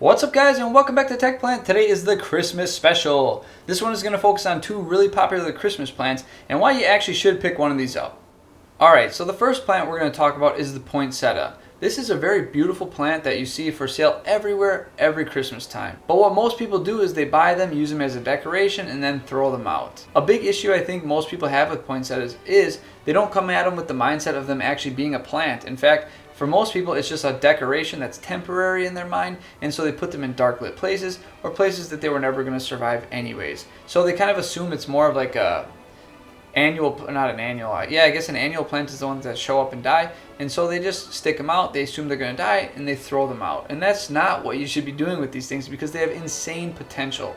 What's up guys, and welcome back to Tech Plant. Today is the Christmas special. This one is going to focus on two really popular Christmas plants and why you actually should pick one of these up. Alright, so the first plant we're going to talk about is the poinsettia. This is a very beautiful plant that you see for sale everywhere every Christmas time. But what most people do is they buy them, use them as a decoration, and then throw them out. A big issue I think most people have with poinsettias is they don't come at them with the mindset of them actually being a plant. In fact, for most people, it's just a decoration that's temporary in their mind, and so they put them in dark lit places or places that they were never going to survive anyways. So they kind of assume it's more of like an annual plant is the ones that show up and die, and so they just stick them out. They assume they're going to die and they throw them out, and that's not what you should be doing with these things because they have insane potential.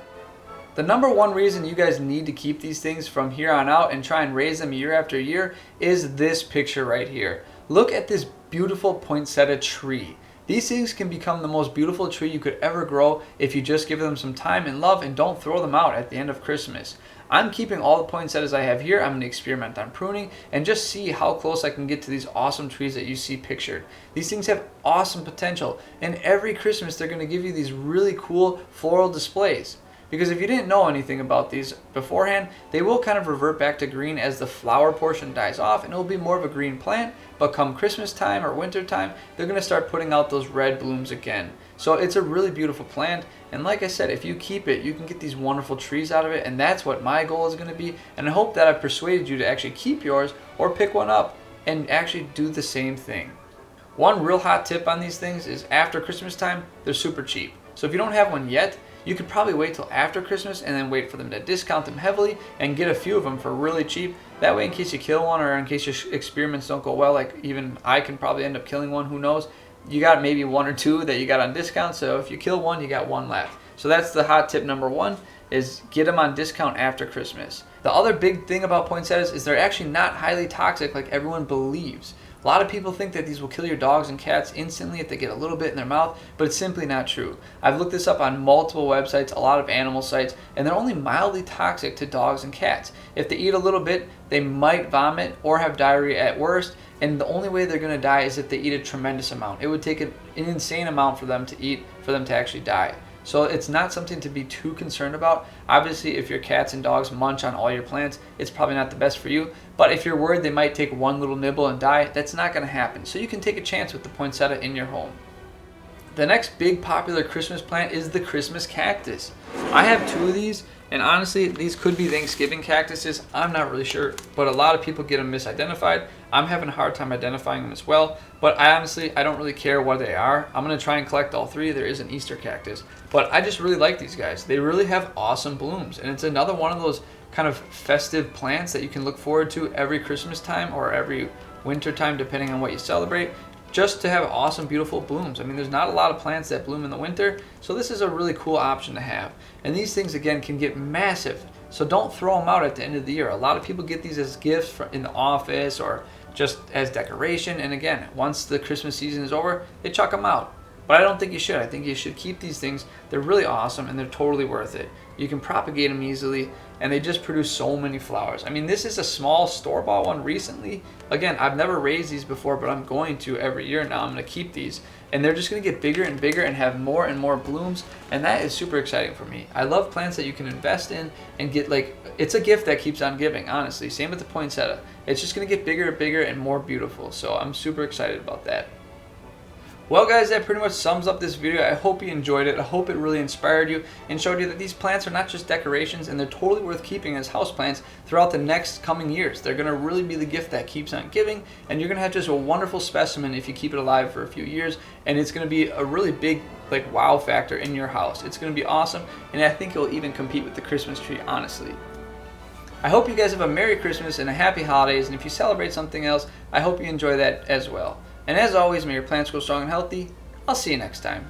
The number one reason you guys need to keep these things from here on out and try and raise them year after year is this picture right here. Look at this beautiful poinsettia tree. These things can become the most beautiful tree you could ever grow if you just give them some time and love and don't throw them out at the end of Christmas. I'm keeping all the poinsettias I have here. I'm going to experiment on pruning and just see how close I can get to these awesome trees that you see pictured. These things have awesome potential, and every Christmas they're going to give you these really cool floral displays. Because if you didn't know anything about these beforehand, they will kind of revert back to green as the flower portion dies off, and it will be more of a green plant. But come Christmas time or winter time, they're going to start putting out those red blooms again. So it's a really beautiful plant, and like I said, if you keep it, you can get these wonderful trees out of it, and that's what my goal is going to be. And I hope that I've persuaded you to actually keep yours or pick one up and actually do the same thing. One real hot tip on these things is after Christmas time, they're super cheap. So if you don't have one yet, you could probably wait till after Christmas and then wait for them to discount them heavily and get a few of them for really cheap. That way, in case you kill one or in case your experiments don't go well, like even I can probably end up killing one, who knows, you got maybe one or two that you got on discount. So if you kill one, you got one left. So that's the hot tip number one, is get them on discount after Christmas. The other big thing about poinsettias is they're actually not highly toxic like everyone believes. A lot of people think that these will kill your dogs and cats instantly if they get a little bit in their mouth, but it's simply not true. I've looked this up on multiple websites, a lot of animal sites, and they're only mildly toxic to dogs and cats. If they eat a little bit, they might vomit or have diarrhea at worst, and the only way they're going to die is if they eat a tremendous amount. It would take an insane amount for them to eat for them to actually die. So it's not something to be too concerned about. Obviously, if your cats and dogs munch on all your plants, it's probably not the best for you. But if you're worried they might take one little nibble and die, that's not going to happen. So you can take a chance with the poinsettia in your home. The next big popular Christmas plant is the Christmas cactus. I have two of these, and honestly, these could be Thanksgiving cactuses. I'm not really sure, but a lot of people get them misidentified. I'm having a hard time identifying them as well, but I don't really care what they are. I'm going to try and collect all three. There is an Easter cactus, but I just really like these guys. They really have awesome blooms, and it's another one of those kind of festive plants that you can look forward to every Christmas time or every winter time, depending on what you celebrate, just to have awesome, beautiful blooms. I mean, there's not a lot of plants that bloom in the winter, so this is a really cool option to have. And these things, again, can get massive, so don't throw them out at the end of the year. A lot of people get these as gifts in the office or just as decoration, and again, once the Christmas season is over, they chuck them out. But I don't think you should. I think you should keep these things. They're really awesome, and they're totally worth it. You can propagate them easily, and they just produce so many flowers. I mean, this is a small store-bought one recently. Again, I've never raised these before, but I'm going to every year now. I'm going to keep these, and they're just going to get bigger and bigger and have more and more blooms, and that is super exciting for me. I love plants that you can invest in and get, like, it's a gift that keeps on giving, honestly. Same with the poinsettia. It's just going to get bigger and bigger and more beautiful, so I'm super excited about that. Well guys, that pretty much sums up this video. I hope you enjoyed it. I hope it really inspired you and showed you that these plants are not just decorations, and they're totally worth keeping as houseplants throughout the next coming years. They're going to really be the gift that keeps on giving, and you're going to have just a wonderful specimen if you keep it alive for a few years, and it's going to be a really big wow factor in your house. It's going to be awesome, and I think it'll even compete with the Christmas tree, honestly. I hope you guys have a Merry Christmas and a Happy Holidays, and if you celebrate something else, I hope you enjoy that as well. And as always, may your plants grow strong and healthy. I'll see you next time.